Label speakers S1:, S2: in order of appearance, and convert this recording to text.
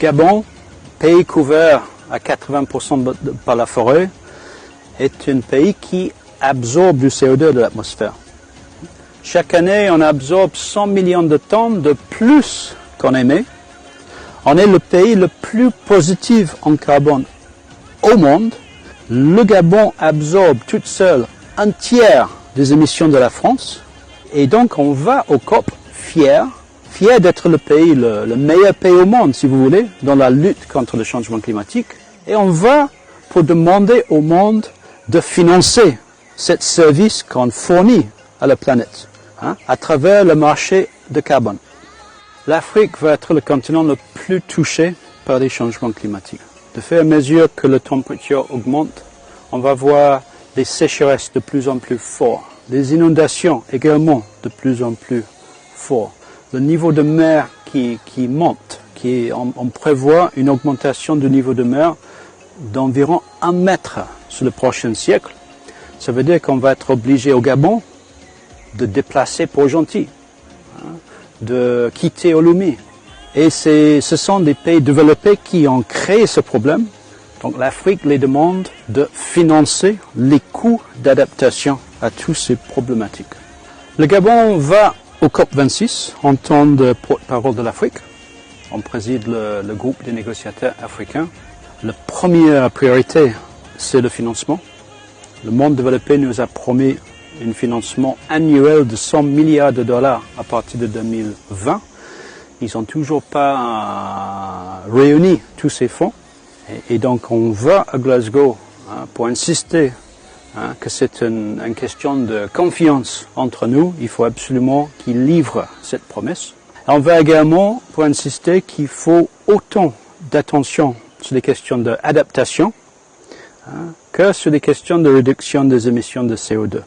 S1: Gabon, pays couvert à 80% par la forêt, est un pays qui absorbe du CO2 de l'atmosphère. Chaque année, on absorbe 100 millions de tonnes de plus qu'on émet. On est le pays le plus positif en carbone au monde. Le Gabon absorbe toute seule un tiers des émissions de la France. Et donc, on va au COP fier d'être le pays, le meilleur pays au monde, si vous voulez, dans la lutte contre le changement climatique. Et on va pour demander au monde de financer ce service qu'on fournit à la planète, à travers le marché de carbone. L'Afrique va être le continent le plus touché par les changements climatiques. De fait, à mesure que la température augmente, on va voir des sécheresses de plus en plus fortes, des inondations également de plus en plus fortes. Le niveau de mer qui monte, on prévoit une augmentation du niveau de mer d'environ 1 mètre sur le prochain siècle. Ça veut dire qu'on va être obligé au Gabon de déplacer Port-Gentil, de quitter Olomouc. Et ce sont des pays développés qui ont créé ce problème. Donc l'Afrique les demande de financer les coûts d'adaptation à toutes ces problématiques. Le Gabon va au COP26 en tant que porte-parole de l'Afrique. On préside le groupe des négociateurs africains. La première priorité, c'est le financement. Le monde développé nous a promis un financement annuel de 100 milliards de dollars à partir de 2020. Ils n'ont toujours pas réuni tous ces fonds. Et donc on va à Glasgow pour insister que c'est une question de confiance entre nous. Il faut absolument qu'ils livrent cette promesse. On va également pour insister qu'il faut autant d'attention sur les questions d'adaptation que sur les questions de réduction des émissions de CO2.